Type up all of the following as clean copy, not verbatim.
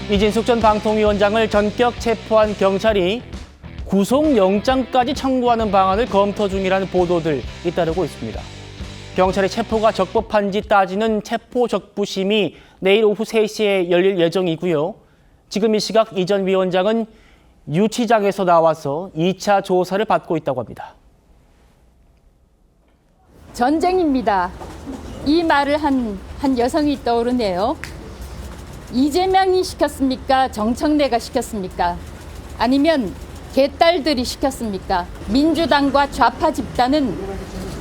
이진숙 전 방통위원장을 전격 체포한 경찰이 구속영장까지 청구하는 방안을 검토 중이라는 보도들 잇따르고 있습니다. 경찰의 체포가 적법한지 따지는 체포적부심이 내일 오후 3시에 열릴 예정이고요. 지금 이 시각 이 전 위원장은 유치장에서 나와서 2차 조사를 받고 있다고 합니다. 전쟁입니다. 이 말을 한 여성이 떠오르네요. 이재명이 시켰습니까? 정청래가 시켰습니까? 아니면 개딸들이 시켰습니까? 민주당과 좌파 집단은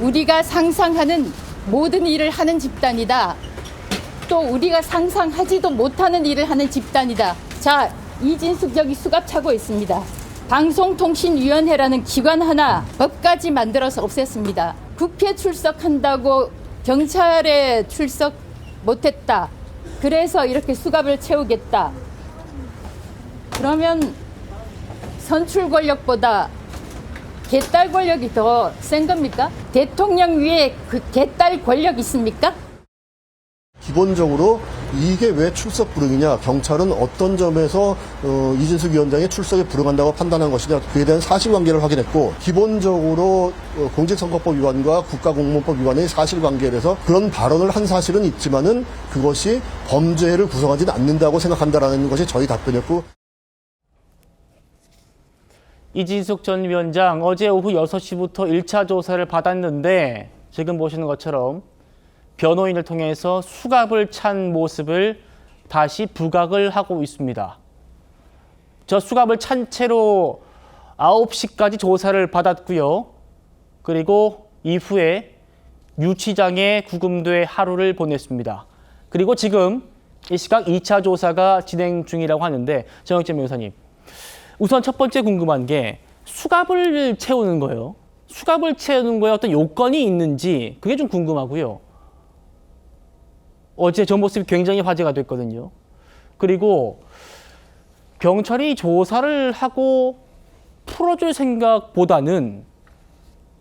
우리가 상상하는 모든 일을 하는 집단이다. 또 우리가 상상하지도 못하는 일을 하는 집단이다. 자, 이진숙 여기 수갑 차고 있습니다. 방송통신위원회라는 기관 하나 법까지 만들어서 없앴습니다. 국회 출석한다고 경찰에 출석 못했다. 그래서 이렇게 수갑을 채우겠다. 그러면 선출 권력보다 개딸 권력이 더 센 겁니까? 대통령 위에 그 개딸 권력 있습니까? 기본적으로 이게 왜 출석 불응이냐, 경찰은 어떤 점에서 이진숙 위원장의 출석에 불응한다고 판단한 것이냐, 그에 대한 사실관계를 확인했고, 기본적으로 공직선거법 위반과 국가공무원법 위반의 사실관계에 대해서 그런 발언을 한 사실은 있지만은 그것이 범죄를 구성하지는 않는다고 생각한다라는 것이 저희 답변이었고. 이진숙 전 위원장 어제 오후 6시부터 1차 조사를 받았는데 지금 보시는 것처럼 변호인을 통해서 수갑을 찬 모습을 다시 부각을 하고 있습니다. 저 수갑을 찬 채로 9시까지 조사를 받았고요. 그리고 이후에 유치장에 구금돼 하루를 보냈습니다. 그리고 지금 이 시각 2차 조사가 진행 중이라고 하는데 정혁재 변호사님, 우선 첫 번째 궁금한 게 수갑을 채우는 거예요. 수갑을 채우는 거에 어떤 요건이 있는지 그게 좀 궁금하고요. 어제 저 모습이 굉장히 화제가 됐거든요. 그리고 경찰이 조사를 하고 풀어줄 생각보다는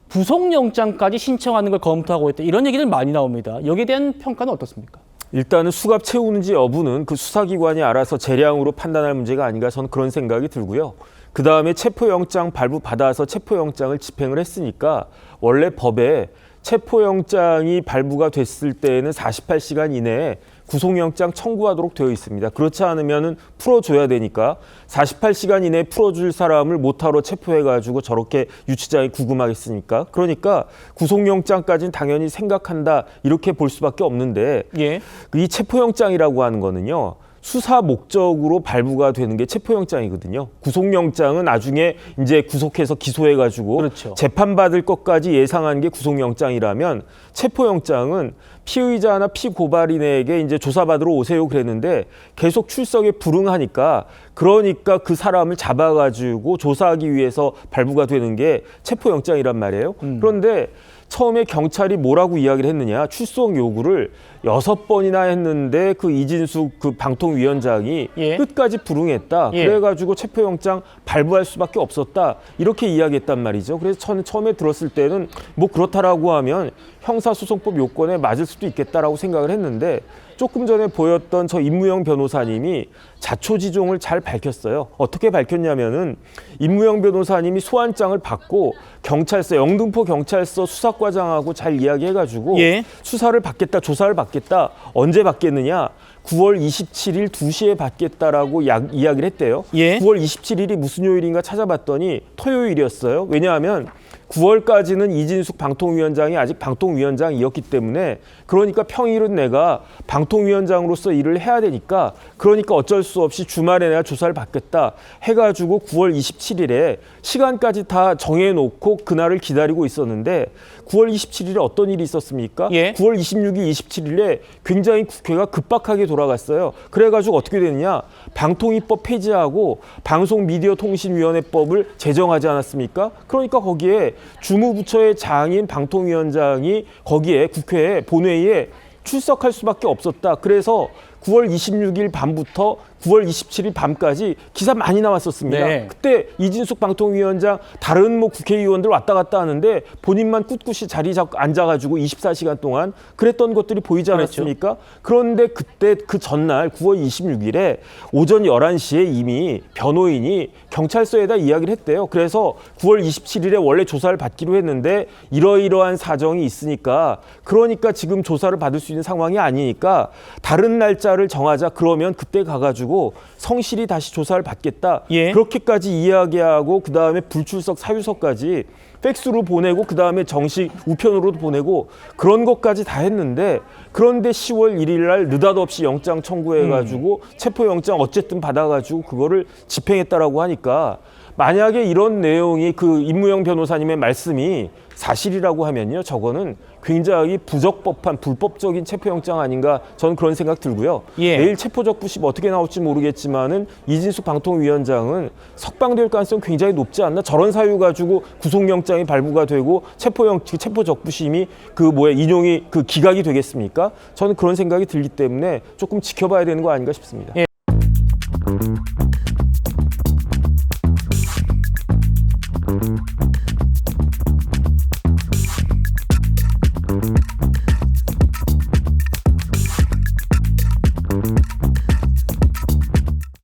구속영장까지 신청하는 걸 검토하고 있다. 이런 얘기들 많이 나옵니다. 여기에 대한 평가는 어떻습니까? 일단은 수갑 채우는지 여부는 그 수사기관이 알아서 재량으로 판단할 문제가 아닌가 저는 그런 생각이 들고요. 그다음에 체포영장 발부받아서 체포영장을 집행을 했으니까 원래 법에 체포영장이 발부가 됐을 때에는 48시간 이내에 구속영장 청구하도록 되어 있습니다. 그렇지 않으면 풀어줘야 되니까 48시간 이내에 풀어줄 사람을 못하러 체포해가지고 저렇게 유치장에 구금하겠습니까? 그러니까 구속영장까지는 당연히 생각한다 이렇게 볼 수밖에 없는데 예. 이 체포영장이라고 하는 거는요. 수사 목적으로 발부가 되는 게 체포영장이거든요. 구속영장은 나중에 이제 구속해서 기소해가지고 그렇죠. 재판받을 것까지 예상한 게 구속영장이라면 체포영장은 피의자나 피고발인에게 이제 조사받으러 오세요 그랬는데 계속 출석에 불응하니까 그러니까 그 사람을 잡아가지고 조사하기 위해서 발부가 되는 게 체포영장이란 말이에요. 그런데 처음에 경찰이 뭐라고 이야기를 했느냐, 출석 요구를 6번이나 했는데 그 이진숙 그 방통위원장이 예. 끝까지 불응했다. 예. 그래가지고 체포영장 발부할 수밖에 없었다. 이렇게 이야기했단 말이죠. 그래서 저는 처음에 들었을 때는 뭐 그렇다라고 하면 형사소송법 요건에 맞을 수도 있겠다라고 생각을 했는데 조금 전에 보였던 저 임무영 변호사님이 자초지종을 잘 밝혔어요. 어떻게 밝혔냐면은 임무영 변호사님이 소환장을 받고 경찰서 영등포 경찰서 수사과장하고 잘 이야기해가지고 예. 수사를 받겠다, 조사를 받겠다. 언제 받겠느냐? 9월 27일 2시에 받겠다라고 이야기를 했대요. 예. 9월 27일이 무슨 요일인가 찾아봤더니 토요일이었어요. 왜냐하면 9월까지는 이진숙 방통위원장이 아직 방통위원장이었기 때문에 그러니까 평일은 내가 방통위원장으로서 일을 해야 되니까 그러니까 어쩔 수 없이 주말에 내가 조사를 받겠다 해가지고 9월 27일에 시간까지 다 정해놓고 그날을 기다리고 있었는데 9월 27일에 어떤 일이 있었습니까? 예. 9월 26일, 27일에 굉장히 국회가 급박하게 돌아갔어요. 그래가지고 어떻게 되느냐? 방통위법 폐지하고 방송미디어통신위원회법을 제정하지 않았습니까? 그러니까 거기에 주무부처의 장인 방통위원장이 거기에 국회에 본회의에 출석할 수밖에 없었다. 그래서 9월 26일 밤부터 9월 27일 밤까지 기사 많이 나왔었습니다. 네. 그때 이진숙 방통위원장 다른 뭐 국회의원들 왔다 갔다 하는데 본인만 꿋꿋이 자리 잡고 앉아가지고 24시간 동안 그랬던 것들이 보이지 않았습니까? 그런데 그때 그 전날 9월 26일에 오전 11시에 이미 변호인이 경찰서에다 이야기를 했대요. 그래서 9월 27일에 원래 조사를 받기로 했는데 이러이러한 사정이 있으니까 그러니까 지금 조사를 받을 수 있는 상황이 아니니까 다른 날짜를 정하자. 그러면 그때 가가지고 성실히 다시 조사를 받겠다. 예. 그렇게까지 이야기하고 그 다음에 불출석 사유서까지 팩스로 보내고 그 다음에 정식 우편으로도 보내고 그런 것까지 다 했는데 그런데 10월 1일 날 느닷없이 영장 청구해가지고 체포영장 어쨌든 받아가지고 그거를 집행했다라고 하니까 만약에 이런 내용이 그 임무영 변호사님의 말씀이 사실이라고 하면요. 저거는 굉장히 부적법한 불법적인 체포영장 아닌가 저는 그런 생각 들고요. 예. 내일 체포적부심 어떻게 나올지 모르겠지만은 이진숙 방통위원장은 석방될 가능성이 굉장히 높지 않나? 저런 사유 가지고 구속영장이 발부가 되고 체포적부심이 인용이 기각이 되겠습니까? 저는 그런 생각이 들기 때문에 조금 지켜봐야 되는 거 아닌가 싶습니다. 예.